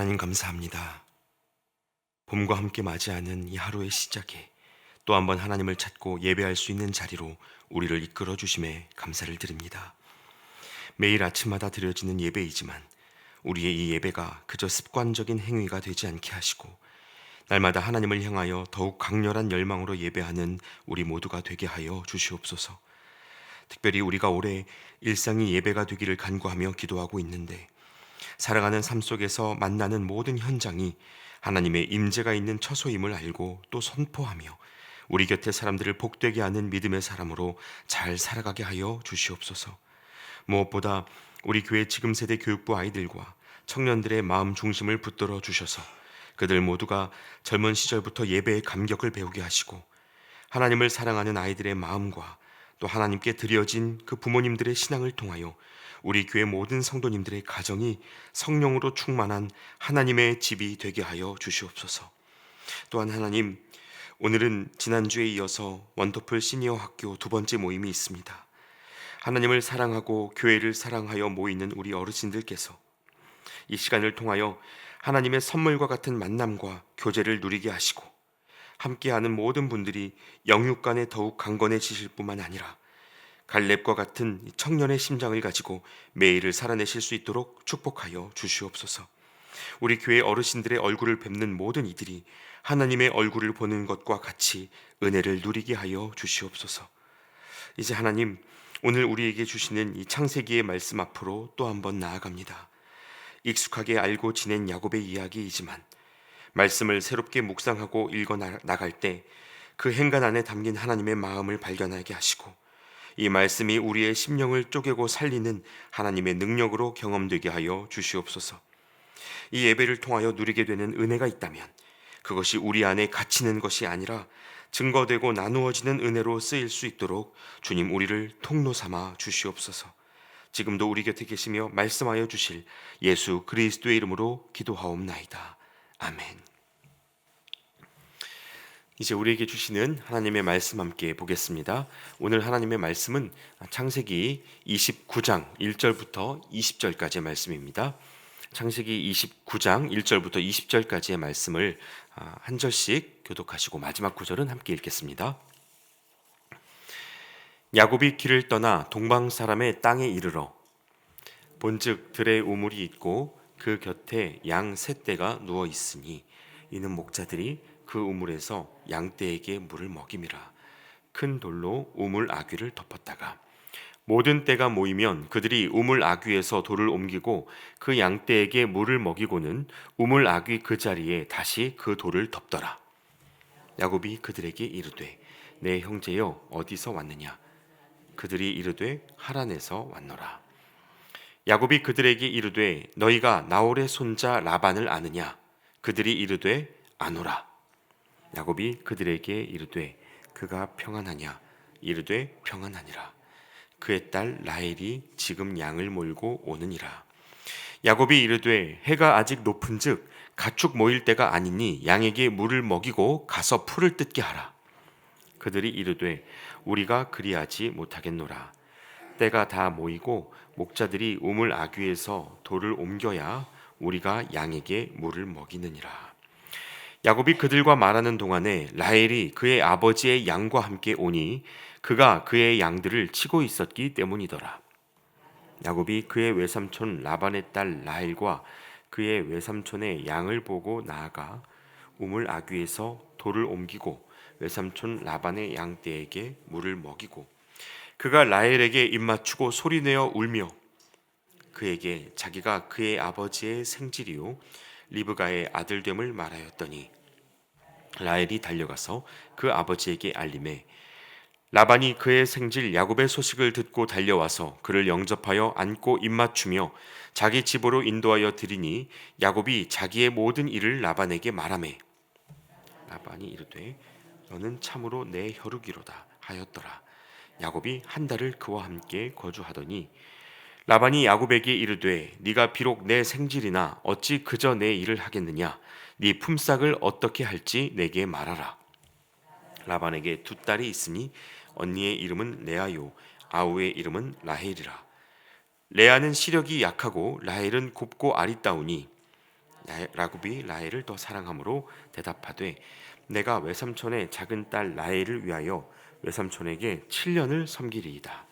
하나님 감사합니다. 봄과 함께 맞이하는 이 하루의 시작에 또 한 번 하나님을 찾고 예배할 수 있는 자리로 우리를 이끌어 주심에 감사를 드립니다. 매일 아침마다 드려지는 예배이지만 우리의 이 예배가 그저 습관적인 행위가 되지 않게 하시고 날마다 하나님을 향하여 더욱 강렬한 열망으로 예배하는 우리 모두가 되게 하여 주시옵소서. 특별히 우리가 올해 일상이 예배가 되기를 간구하며 기도하고 있는데 살아가는 삶 속에서 만나는 모든 현장이 하나님의 임재가 있는 처소임을 알고 또 선포하며 우리 곁에 사람들을 복되게 하는 믿음의 사람으로 잘 살아가게 하여 주시옵소서. 무엇보다 우리 교회 지금 세대 교육부 아이들과 청년들의 마음 중심을 붙들어 주셔서 그들 모두가 젊은 시절부터 예배의 감격을 배우게 하시고 하나님을 사랑하는 아이들의 마음과 또 하나님께 드려진 그 부모님들의 신앙을 통하여 우리 교회 모든 성도님들의 가정이 성령으로 충만한 하나님의 집이 되게 하여 주시옵소서. 또한 하나님, 오늘은 지난주에 이어서 원더풀 시니어 학교 두 번째 모임이 있습니다. 하나님을 사랑하고 교회를 사랑하여 모이는 우리 어르신들께서 이 시간을 통하여 하나님의 선물과 같은 만남과 교제를 누리게 하시고 함께하는 모든 분들이 영육간에 더욱 강건해지실 뿐만 아니라 갈렙과 같은 청년의 심장을 가지고 매일을 살아내실 수 있도록 축복하여 주시옵소서. 우리 교회 어르신들의 얼굴을 뵙는 모든 이들이 하나님의 얼굴을 보는 것과 같이 은혜를 누리게 하여 주시옵소서. 이제 하나님, 오늘 우리에게 주시는 이 창세기의 말씀 앞으로 또 한번 나아갑니다. 익숙하게 알고 지낸 야곱의 이야기이지만 말씀을 새롭게 묵상하고 읽어 나갈 때 그 행간 안에 담긴 하나님의 마음을 발견하게 하시고 이 말씀이 우리의 심령을 쪼개고 살리는 하나님의 능력으로 경험되게 하여 주시옵소서. 이 예배를 통하여 누리게 되는 은혜가 있다면 그것이 우리 안에 갇히는 것이 아니라 증거되고 나누어지는 은혜로 쓰일 수 있도록 주님 우리를 통로 삼아 주시옵소서. 지금도 우리 곁에 계시며 말씀하여 주실 예수 그리스도의 이름으로 기도하옵나이다. 아멘. 이제 우리에게 주시는 하나님의 말씀 함께 보겠습니다. 오늘 하나님의 말씀은 창세기 29장 1절부터 20절까지의 말씀입니다. 창세기 29장 1절부터 20절까지의 말씀을 한 절씩 교독하시고 마지막 구절은 함께 읽겠습니다. 야곱이 길을 떠나 동방 사람의 땅에 이르러 본즉 들에 우물이 있고 그 곁에 양 세 떼가 누워 있으니 이는 목자들이 그 우물에서 양떼에게 물을 먹임이라. 큰 돌로 우물 아귀를 덮었다가 모든 떼가 모이면 그들이 우물 아귀에서 돌을 옮기고 그 양떼에게 물을 먹이고는 우물 아귀 그 자리에 다시 그 돌을 덮더라. 야곱이 그들에게 이르되 내 형제여 어디서 왔느냐? 그들이 이르되 하란에서 왔노라. 야곱이 그들에게 이르되 너희가 나홀의 손자 라반을 아느냐? 그들이 이르되 아노라. 야곱이 그들에게 이르되 그가 평안하냐? 이르되 평안하니라. 그의 딸 라헬이 지금 양을 몰고 오느니라. 야곱이 이르되 해가 아직 높은즉 가축 모일 때가 아니니 양에게 물을 먹이고 가서 풀을 뜯게 하라. 그들이 이르되 우리가 그리하지 못하겠노라. 때가 다 모이고 목자들이 우물 아귀에서 돌을 옮겨야 우리가 양에게 물을 먹이느니라. 야곱이 그들과 말하는 동안에 라헬이 그의 아버지의 양과 함께 오니 그가 그의 양들을 치고 있었기 때문이더라. 야곱이 그의 외삼촌 라반의 딸 라헬과 그의 외삼촌의 양을 보고 나아가 우물 아귀에서 돌을 옮기고 외삼촌 라반의 양떼에게 물을 먹이고 그가 라헬에게 입맞추고 소리내어 울며 그에게 자기가 그의 아버지의 생질이요 리브가의 아들됨을 말하였더니 라헬이 달려가서 그 아버지에게 알림해 라반이 그의 생질 야곱의 소식을 듣고 달려와서 그를 영접하여 안고 입맞추며 자기 집으로 인도하여 드리니 야곱이 자기의 모든 일을 라반에게 말하매 라반이 이르되 너는 참으로 내 혈육이로다 하였더라. 야곱이 한 달을 그와 함께 거주하더니 라반이 야곱에게 이르되 네가 비록 내 생질이나 어찌 그저 내 일을 하겠느냐? 네 품삯을 어떻게 할지 내게 말하라. 라반에게 두 딸이 있으니 언니의 이름은 레아요 아우의 이름은 라헬이라. 레아는 시력이 약하고 라헬은 곱고 아리따우니 야곱이 라헬을 더 사랑함으로 대답하되 내가 외삼촌의 작은 딸 라헬을 위하여 외삼촌에게 7년을 섬기리이다.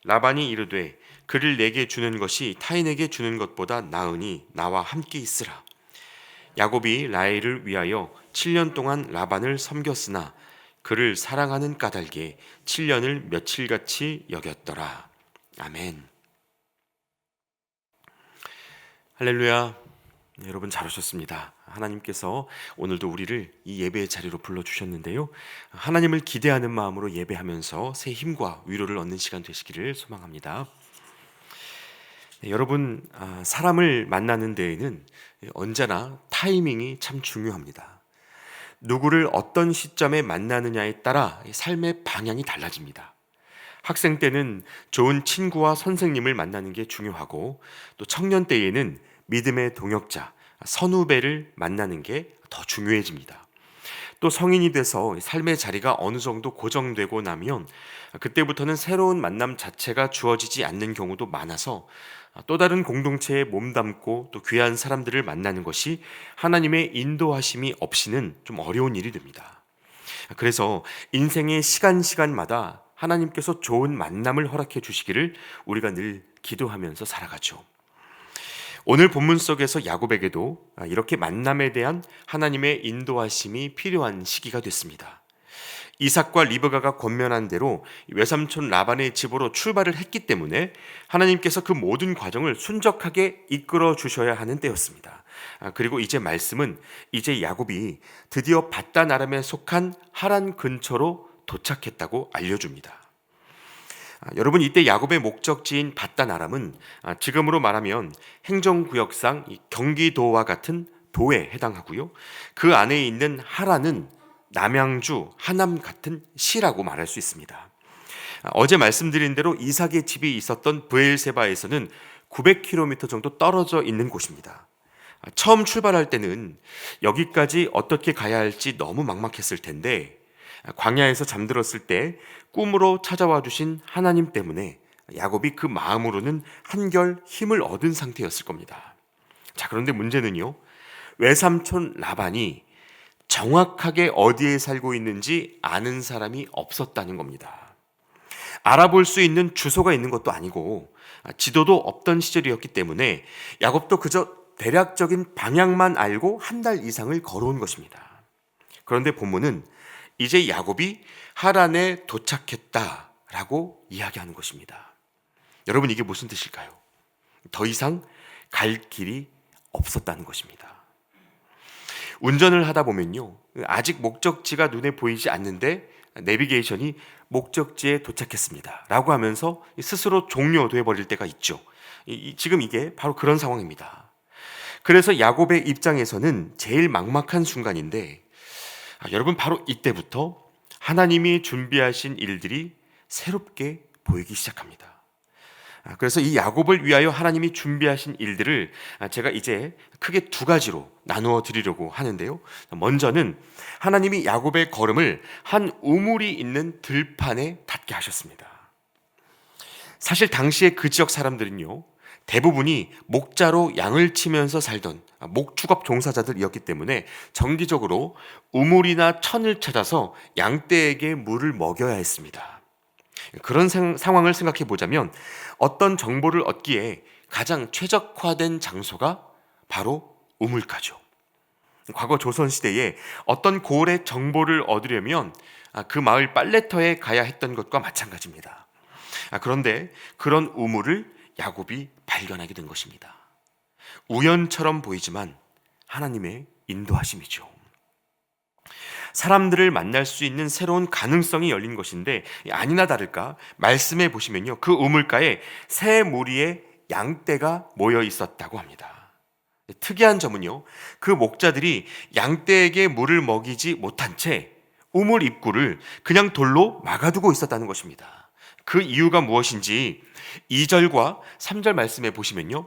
라반이 이르되 그를 내게 주는 것이 타인에게 주는 것보다 나으니 나와 함께 있으라. 야곱이 라헬을 위하여 7년 동안 라반을 섬겼으나 그를 사랑하는 까닭에 7년을 며칠같이 여겼더라. 아멘. 할렐루야. 여러분 잘 오셨습니다. 하나님께서 오늘도 우리를 이 예배의 자리로 불러주셨는데요. 하나님을 기대하는 마음으로 예배하면서 새 힘과 위로를 얻는 시간 되시기를 소망합니다. 여러분, 사람을 만나는 데에는 언제나 타이밍이 참 중요합니다. 누구를 어떤 시점에 만나느냐에 따라 삶의 방향이 달라집니다. 학생 때는 좋은 친구와 선생님을 만나는 게 중요하고, 또 청년 때에는 믿음의 동역자, 선후배를 만나는 게 더 중요해집니다. 또 성인이 돼서 삶의 자리가 어느 정도 고정되고 나면 그때부터는 새로운 만남 자체가 주어지지 않는 경우도 많아서 또 다른 공동체에 몸담고 또 귀한 사람들을 만나는 것이 하나님의 인도하심이 없이는 좀 어려운 일이 됩니다. 그래서 인생의 시간마다 하나님께서 좋은 만남을 허락해 주시기를 우리가 늘 기도하면서 살아가죠. 오늘 본문 속에서 야곱에게도 이렇게 만남에 대한 하나님의 인도하심이 필요한 시기가 됐습니다. 이삭과 리브가가 권면한 대로 외삼촌 라반의 집으로 출발을 했기 때문에 하나님께서 그 모든 과정을 순적하게 이끌어 주셔야 하는 때였습니다. 그리고 이제 말씀은 이제 야곱이 드디어 밧단 아람에 속한 하란 근처로 도착했다고 알려줍니다. 여러분, 이때 야곱의 목적지인 밧단 아람은 지금으로 말하면 행정구역상 경기도와 같은 도에 해당하고요. 그 안에 있는 하란은 남양주, 하남 같은 시라고 말할 수 있습니다. 어제 말씀드린 대로 이삭의 집이 있었던 브엘세바에서는 900km 정도 떨어져 있는 곳입니다. 처음 출발할 때는 여기까지 어떻게 가야 할지 너무 막막했을 텐데 광야에서 잠들었을 때 꿈으로 찾아와 주신 하나님 때문에 야곱이 그 마음으로는 한결 힘을 얻은 상태였을 겁니다. 자, 그런데 문제는요, 외삼촌 라반이 정확하게 어디에 살고 있는지 아는 사람이 없었다는 겁니다. 알아볼 수 있는 주소가 있는 것도 아니고 지도도 없던 시절이었기 때문에 야곱도 그저 대략적인 방향만 알고 한 달 이상을 걸어온 것입니다. 그런데 본문은 이제 야곱이 하란에 도착했다라고 이야기하는 것입니다. 여러분, 이게 무슨 뜻일까요? 더 이상 갈 길이 없었다는 것입니다. 운전을 하다 보면요, 아직 목적지가 눈에 보이지 않는데 내비게이션이 목적지에 도착했습니다 라고 하면서 스스로 종료돼 버릴 때가 있죠. 지금 이게 바로 그런 상황입니다. 그래서 야곱의 입장에서는 제일 막막한 순간인데 여러분, 바로 이때부터 하나님이 준비하신 일들이 새롭게 보이기 시작합니다. 그래서 이 야곱을 위하여 하나님이 준비하신 일들을 제가 이제 크게 두 가지로 나누어 드리려고 하는데요. 먼저는 하나님이 야곱의 걸음을 한 우물이 있는 들판에 닿게 하셨습니다. 사실 당시에 그 지역 사람들은요, 대부분이 목자로 양을 치면서 살던 목축업 종사자들이었기 때문에 정기적으로 우물이나 천을 찾아서 양떼에게 물을 먹여야 했습니다. 그런 상황을 생각해 보자면 어떤 정보를 얻기에 가장 최적화된 장소가 바로 우물가죠. 과거 조선시대에 어떤 고을의 정보를 얻으려면 그 마을 빨래터에 가야 했던 것과 마찬가지입니다. 그런데 그런 우물을 야곱이 발견하게 된 것입니다. 우연처럼 보이지만 하나님의 인도하심이죠. 사람들을 만날 수 있는 새로운 가능성이 열린 것인데 아니나 다를까 말씀해 보시면요, 그 우물가에 새 무리의 양떼가 모여 있었다고 합니다. 특이한 점은요, 그 목자들이 양떼에게 물을 먹이지 못한 채 우물 입구를 그냥 돌로 막아두고 있었다는 것입니다. 그 이유가 무엇인지 2절과 3절 말씀해 보시면요,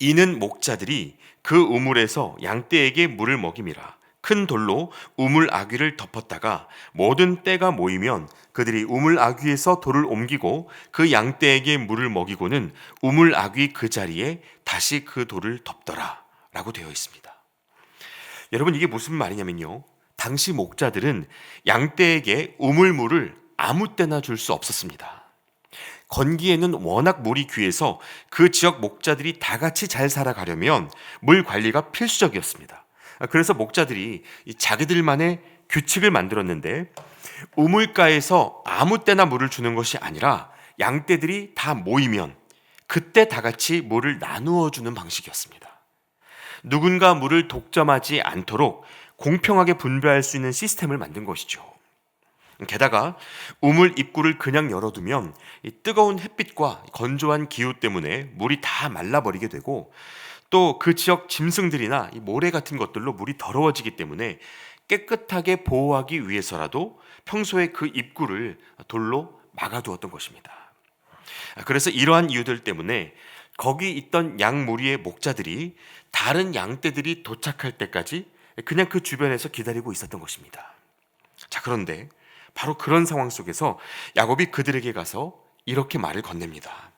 이는 목자들이 그 우물에서 양떼에게 물을 먹임이라 큰 돌로 우물 아귀를 덮었다가 모든 떼가 모이면 그들이 우물 아귀에서 돌을 옮기고 그 양떼에게 물을 먹이고는 우물 아귀 그 자리에 다시 그 돌을 덮더라 라고 되어 있습니다. 여러분, 이게 무슨 말이냐면요, 당시 목자들은 양떼에게 우물물을 아무 때나 줄 수 없었습니다. 건기에는 워낙 물이 귀해서 그 지역 목자들이 다 같이 잘 살아가려면 물 관리가 필수적이었습니다. 그래서 목자들이 자기들만의 규칙을 만들었는데, 우물가에서 아무 때나 물을 주는 것이 아니라 양떼들이 다 모이면 그때 다 같이 물을 나누어 주는 방식이었습니다. 누군가 물을 독점하지 않도록 공평하게 분배할 수 있는 시스템을 만든 것이죠. 게다가 우물 입구를 그냥 열어두면 이 뜨거운 햇빛과 건조한 기후 때문에 물이 다 말라버리게 되고, 또 그 지역 짐승들이나 이 모래 같은 것들로 물이 더러워지기 때문에 깨끗하게 보호하기 위해서라도 평소에 그 입구를 돌로 막아두었던 것입니다. 그래서 이러한 이유들 때문에 거기 있던 양 무리의 목자들이 다른 양떼들이 도착할 때까지 그냥 그 주변에서 기다리고 있었던 것입니다. 자, 그런데 바로 그런 상황 속에서 야곱이 그들에게 가서 이렇게 말을 건넵니다.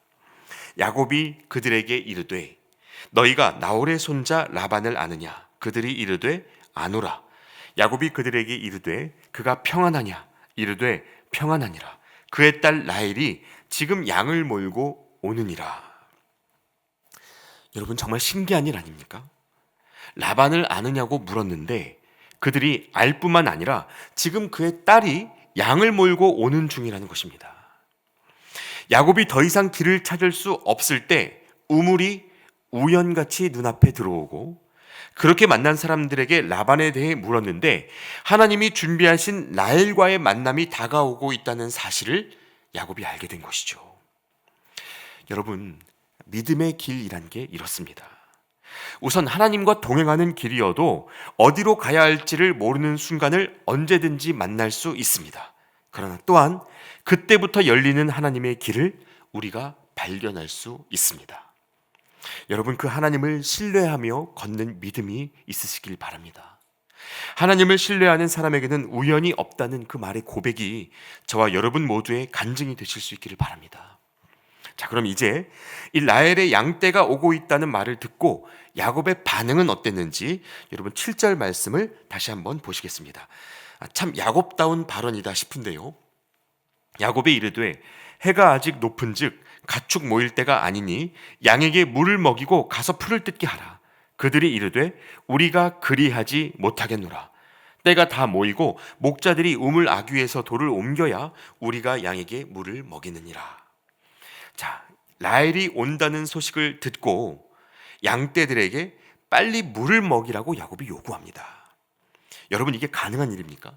야곱이 그들에게 이르되 너희가 나홀의 손자 라반을 아느냐? 그들이 이르되 아노라. 야곱이 그들에게 이르되 그가 평안하냐? 이르되 평안하니라. 그의 딸 라헬이 지금 양을 몰고 오느니라. 여러분, 정말 신기한 일 아닙니까? 라반을 아느냐고 물었는데 그들이 알 뿐만 아니라 지금 그의 딸이 양을 몰고 오는 중이라는 것입니다. 야곱이 더 이상 길을 찾을 수 없을 때 우물이 우연같이 눈앞에 들어오고, 그렇게 만난 사람들에게 라반에 대해 물었는데 하나님이 준비하신 라헬과의 만남이 다가오고 있다는 사실을 야곱이 알게 된 것이죠. 여러분, 믿음의 길이란 게 이렇습니다. 우선 하나님과 동행하는 길이어도 어디로 가야 할지를 모르는 순간을 언제든지 만날 수 있습니다. 그러나 또한 그때부터 열리는 하나님의 길을 우리가 발견할 수 있습니다. 여러분, 그 하나님을 신뢰하며 걷는 믿음이 있으시길 바랍니다. 하나님을 신뢰하는 사람에게는 우연이 없다는 그 말의 고백이 저와 여러분 모두의 간증이 되실 수 있기를 바랍니다. 자, 그럼 이제 이 라헬의 양떼가 오고 있다는 말을 듣고 야곱의 반응은 어땠는지 여러분 7절 말씀을 다시 한번 보시겠습니다. 참 야곱다운 발언이다 싶은데요. 야곱이 이르되 해가 아직 높은즉 가축 모일 때가 아니니 양에게 물을 먹이고 가서 풀을 뜯게 하라. 그들이 이르되 우리가 그리하지 못하겠노라. 때가 다 모이고 목자들이 우물 아귀에서 돌을 옮겨야 우리가 양에게 물을 먹이느니라. 자, 라헬이 온다는 소식을 듣고 양떼들에게 빨리 물을 먹이라고 야곱이 요구합니다. 여러분, 이게 가능한 일입니까?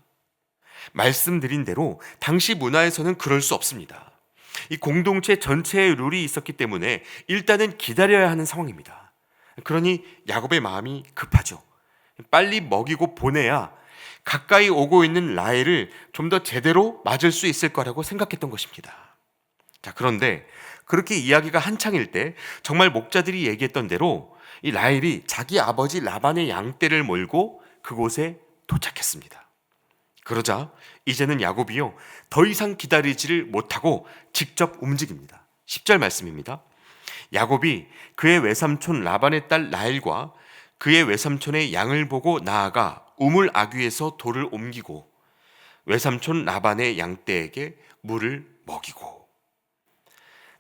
말씀드린 대로 당시 문화에서는 그럴 수 없습니다. 이 공동체 전체의 룰이 있었기 때문에 일단은 기다려야 하는 상황입니다. 그러니 야곱의 마음이 급하죠. 빨리 먹이고 보내야 가까이 오고 있는 라헬을 좀 더 제대로 맞을 수 있을 거라고 생각했던 것입니다. 자, 그런데 그렇게 이야기가 한창일 때 정말 목자들이 얘기했던 대로 이 라헬이 자기 아버지 라반의 양떼를 몰고 그곳에 도착했습니다. 그러자 이제는 야곱이요 더 이상 기다리지를 못하고 직접 움직입니다. 10절 말씀입니다. 야곱이 그의 외삼촌 라반의 딸 라헬과 그의 외삼촌의 양을 보고 나아가 우물 아귀에서 돌을 옮기고 외삼촌 라반의 양떼에게 물을 먹이고.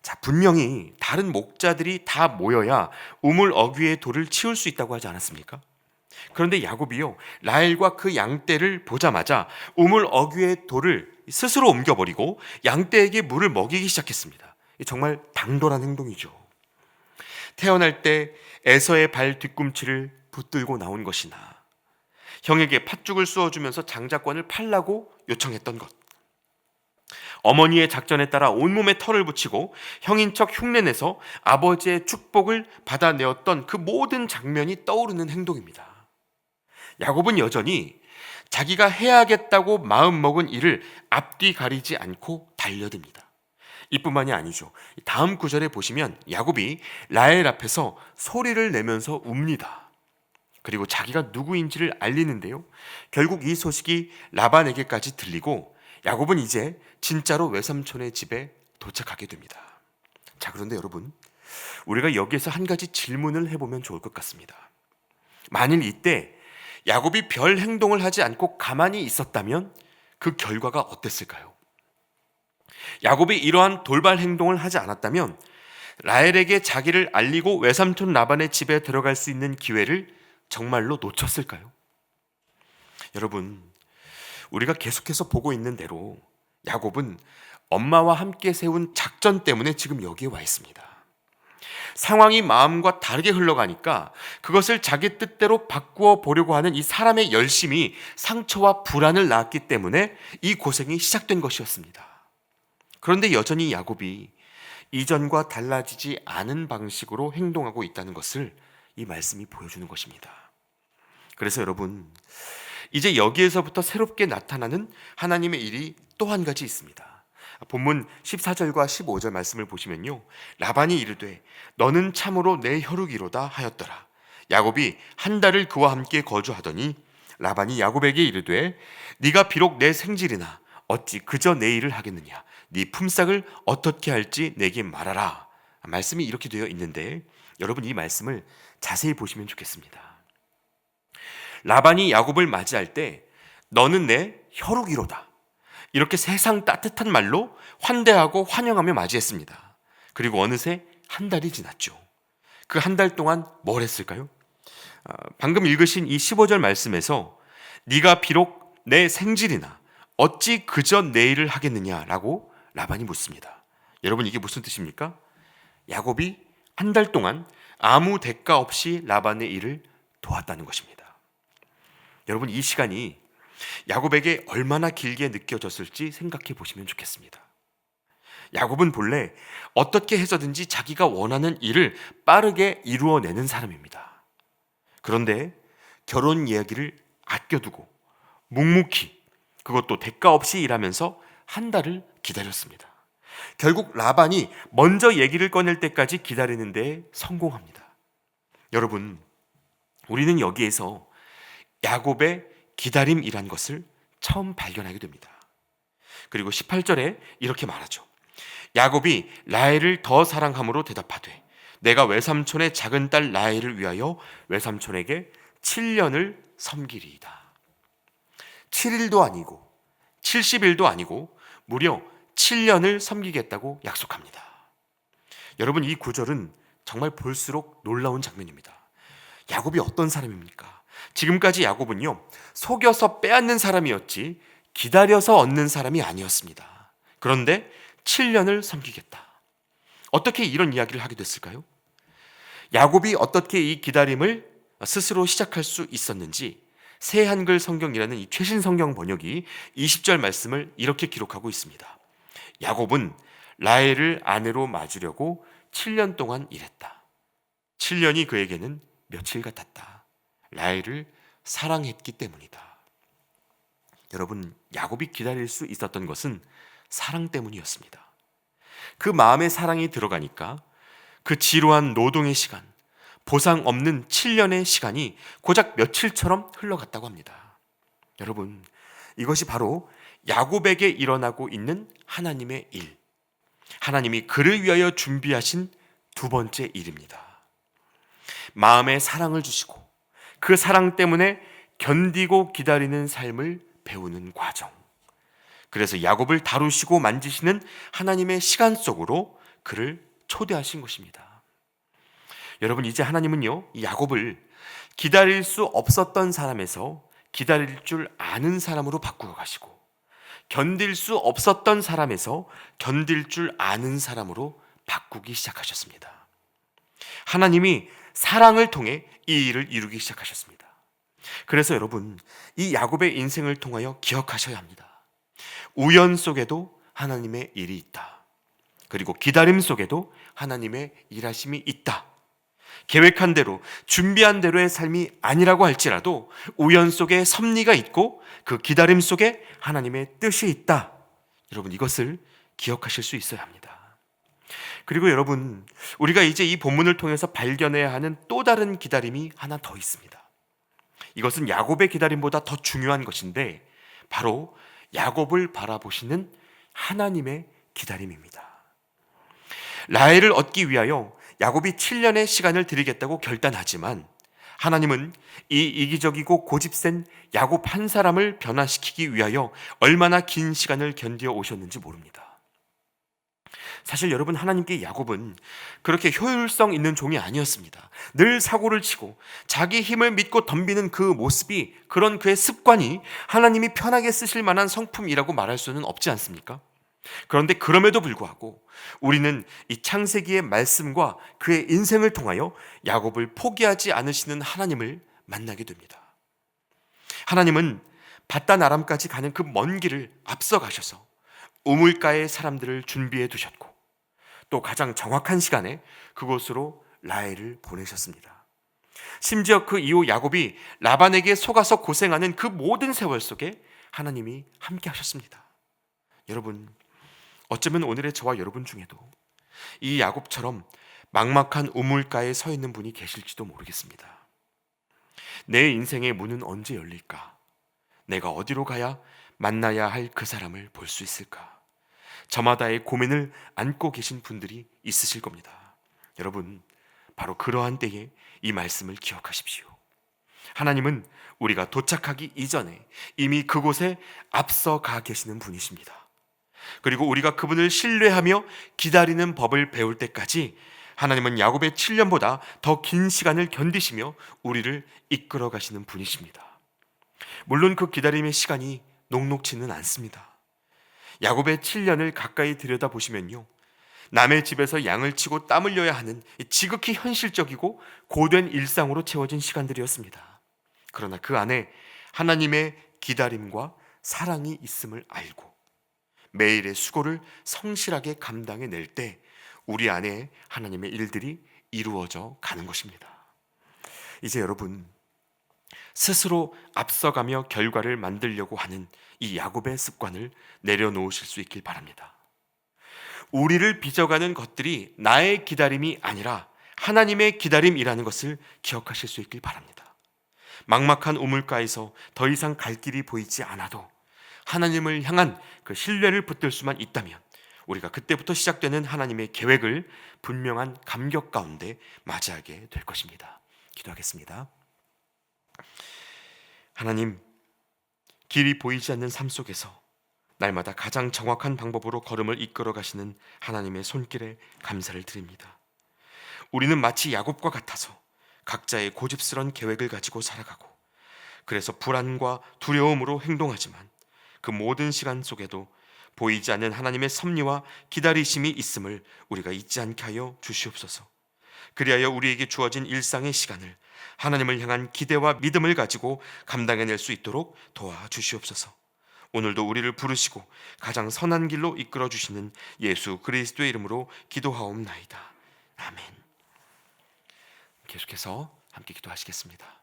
자, 분명히 다른 목자들이 다 모여야 우물 어귀의 돌을 치울 수 있다고 하지 않았습니까? 그런데 야곱이요 라헬과 그 양떼를 보자마자 우물 어귀의 돌을 스스로 옮겨버리고 양떼에게 물을 먹이기 시작했습니다. 정말 당돌한 행동이죠. 태어날 때 에서의 발 뒤꿈치를 붙들고 나온 것이나 형에게 팥죽을 쑤어주면서 장자권을 팔라고 요청했던 것, 어머니의 작전에 따라 온몸에 털을 붙이고 형인 척 흉내내서 아버지의 축복을 받아내었던 그 모든 장면이 떠오르는 행동입니다. 야곱은 여전히 자기가 해야겠다고 마음먹은 일을 앞뒤 가리지 않고 달려듭니다. 이뿐만이 아니죠. 다음 구절에 보시면 야곱이 라헬 앞에서 소리를 내면서 웁니다. 그리고 자기가 누구인지를 알리는데요. 결국 이 소식이 라반에게까지 들리고 야곱은 이제 진짜로 외삼촌의 집에 도착하게 됩니다. 자, 그런데 여러분, 우리가 여기에서 한 가지 질문을 해보면 좋을 것 같습니다. 만일 이때 야곱이 별 행동을 하지 않고 가만히 있었다면 그 결과가 어땠을까요? 야곱이 이러한 돌발 행동을 하지 않았다면 라헬에게 자기를 알리고 외삼촌 라반의 집에 들어갈 수 있는 기회를 정말로 놓쳤을까요? 여러분, 우리가 계속해서 보고 있는 대로 야곱은 엄마와 함께 세운 작전 때문에 지금 여기에 와 있습니다. 상황이 마음과 다르게 흘러가니까 그것을 자기 뜻대로 바꾸어 보려고 하는 이 사람의 열심이 상처와 불안을 낳았기 때문에 이 고생이 시작된 것이었습니다. 그런데 여전히 야곱이 이전과 달라지지 않은 방식으로 행동하고 있다는 것을 이 말씀이 보여주는 것입니다. 그래서 여러분, 이제 여기에서부터 새롭게 나타나는 하나님의 일이 또 한 가지 있습니다. 본문 14절과 15절 말씀을 보시면요, 라반이 이르되 너는 참으로 내 혈육이로다 하였더라. 야곱이 한 달을 그와 함께 거주하더니 라반이 야곱에게 이르되 네가 비록 내 생질이나 어찌 그저 내 일을 하겠느냐, 네 품삯을 어떻게 할지 내게 말하라. 말씀이 이렇게 되어 있는데 여러분, 이 말씀을 자세히 보시면 좋겠습니다. 라반이 야곱을 맞이할 때 너는 내 혈육이로다, 이렇게 세상 따뜻한 말로 환대하고 환영하며 맞이했습니다. 그리고 어느새 한 달이 지났죠. 그 한 달 동안 뭘 했을까요? 방금 읽으신 이 15절 말씀에서 네가 비록 내 생질이나 어찌 그저 내 일을 하겠느냐라고 라반이 묻습니다. 여러분, 이게 무슨 뜻입니까? 야곱이 한 달 동안 아무 대가 없이 라반의 일을 도왔다는 것입니다. 여러분, 이 시간이 야곱에게 얼마나 길게 느껴졌을지 생각해 보시면 좋겠습니다. 야곱은 본래 어떻게 해서든지 자기가 원하는 일을 빠르게 이루어내는 사람입니다. 그런데 결혼 이야기를 아껴두고 묵묵히, 그것도 대가 없이 일하면서 한 달을 기다렸습니다. 결국 라반이 먼저 얘기를 꺼낼 때까지 기다리는 데 성공합니다. 여러분, 우리는 여기에서 야곱의 기다림이란 것을 처음 발견하게 됩니다. 그리고 18절에 이렇게 말하죠. 야곱이 라헬을 더 사랑함으로 대답하되 내가 외삼촌의 작은 딸 라헬을 위하여 외삼촌에게 7년을 섬기리이다. 7일도 아니고 70일도 아니고 무려 7년을 섬기겠다고 약속합니다. 여러분, 이 구절은 정말 볼수록 놀라운 장면입니다. 야곱이 어떤 사람입니까? 지금까지 야곱은요, 속여서 빼앗는 사람이었지 기다려서 얻는 사람이 아니었습니다. 그런데 7년을 섬기겠다. 어떻게 이런 이야기를 하게 됐을까요? 야곱이 어떻게 이 기다림을 스스로 시작할 수 있었는지 새 한글 성경이라는 이 최신 성경 번역이 20절 말씀을 이렇게 기록하고 있습니다. 야곱은 라헬을 아내로 맞으려고 7년 동안 일했다. 7년이 그에게는 며칠 같았다. 라헬을 사랑했기 때문이다. 여러분, 야곱이 기다릴 수 있었던 것은 사랑 때문이었습니다. 그 마음에 사랑이 들어가니까 그 지루한 노동의 시간, 보상 없는 7년의 시간이 고작 며칠처럼 흘러갔다고 합니다. 여러분, 이것이 바로 야곱에게 일어나고 있는 하나님의 일, 하나님이 그를 위하여 준비하신 두 번째 일입니다. 마음에 사랑을 주시고 그 사랑 때문에 견디고 기다리는 삶을 배우는 과정. 그래서 야곱을 다루시고 만지시는 하나님의 시간 속으로 그를 초대하신 것입니다. 여러분, 이제 하나님은요, 이 야곱을 기다릴 수 없었던 사람에서 기다릴 줄 아는 사람으로 바꾸어 가시고, 견딜 수 없었던 사람에서 견딜 줄 아는 사람으로 바꾸기 시작하셨습니다. 하나님이 사랑을 통해 이 일을 이루기 시작하셨습니다. 그래서 여러분, 이 야곱의 인생을 통하여 기억하셔야 합니다. 우연 속에도 하나님의 일이 있다. 그리고 기다림 속에도 하나님의 일하심이 있다. 계획한 대로, 준비한 대로의 삶이 아니라고 할지라도 우연 속에 섭리가 있고 그 기다림 속에 하나님의 뜻이 있다. 여러분, 이것을 기억하실 수 있어야 합니다. 그리고 여러분, 우리가 이제 이 본문을 통해서 발견해야 하는 또 다른 기다림이 하나 더 있습니다. 이것은 야곱의 기다림보다 더 중요한 것인데 바로 야곱을 바라보시는 하나님의 기다림입니다. 라헬을 얻기 위하여 야곱이 7년의 시간을 들이겠다고 결단하지만 하나님은 이 이기적이고 고집센 야곱 한 사람을 변화시키기 위하여 얼마나 긴 시간을 견디어 오셨는지 모릅니다. 사실 여러분, 하나님께 야곱은 그렇게 효율성 있는 종이 아니었습니다. 늘 사고를 치고 자기 힘을 믿고 덤비는 그 모습이, 그런 그의 습관이 하나님이 편하게 쓰실 만한 성품이라고 말할 수는 없지 않습니까? 그런데 그럼에도 불구하고 우리는 이 창세기의 말씀과 그의 인생을 통하여 야곱을 포기하지 않으시는 하나님을 만나게 됩니다. 하나님은 바단 아람까지 가는 그 먼 길을 앞서 가셔서 우물가의 사람들을 준비해 두셨고, 또 가장 정확한 시간에 그곳으로 라헬을 보내셨습니다. 심지어 그 이후 야곱이 라반에게 속아서 고생하는 그 모든 세월 속에 하나님이 함께 하셨습니다. 여러분, 어쩌면 오늘의 저와 여러분 중에도 이 야곱처럼 막막한 우물가에 서 있는 분이 계실지도 모르겠습니다. 내 인생의 문은 언제 열릴까? 내가 어디로 가야 만나야 할 그 사람을 볼 수 있을까? 저마다의 고민을 안고 계신 분들이 있으실 겁니다. 여러분, 바로 그러한 때에 이 말씀을 기억하십시오. 하나님은 우리가 도착하기 이전에 이미 그곳에 앞서 가 계시는 분이십니다. 그리고 우리가 그분을 신뢰하며 기다리는 법을 배울 때까지 하나님은 야곱의 7년보다 더 긴 시간을 견디시며 우리를 이끌어 가시는 분이십니다. 물론 그 기다림의 시간이 녹록지는 않습니다. 야곱의 7년을 가까이 들여다보시면요, 남의 집에서 양을 치고 땀 흘려야 하는 지극히 현실적이고 고된 일상으로 채워진 시간들이었습니다. 그러나 그 안에 하나님의 기다림과 사랑이 있음을 알고 매일의 수고를 성실하게 감당해낼 때 우리 안에 하나님의 일들이 이루어져 가는 것입니다. 이제 여러분, 스스로 앞서가며 결과를 만들려고 하는 이 야곱의 습관을 내려놓으실 수 있길 바랍니다. 우리를 빚어가는 것들이 나의 기다림이 아니라 하나님의 기다림이라는 것을 기억하실 수 있길 바랍니다. 막막한 우물가에서 더 이상 갈 길이 보이지 않아도 하나님을 향한 그 신뢰를 붙들 수만 있다면 우리가 그때부터 시작되는 하나님의 계획을 분명한 감격 가운데 맞이하게 될 것입니다. 기도하겠습니다. 하나님, 길이 보이지 않는 삶 속에서 날마다 가장 정확한 방법으로 걸음을 이끌어 가시는 하나님의 손길에 감사를 드립니다. 우리는 마치 야곱과 같아서 각자의 고집스런 계획을 가지고 살아가고, 그래서 불안과 두려움으로 행동하지만 그 모든 시간 속에도 보이지 않는 하나님의 섭리와 기다리심이 있음을 우리가 잊지 않게 하여 주시옵소서. 그리하여 우리에게 주어진 일상의 시간을 하나님을 향한 기대와 믿음을 가지고 감당해낼 수 있도록 도와주시옵소서. 오늘도 우리를 부르시고 가장 선한 길로 이끌어 주시는 예수 그리스도의 이름으로 기도하옵나이다. 아멘. 계속해서 함께 기도하시겠습니다.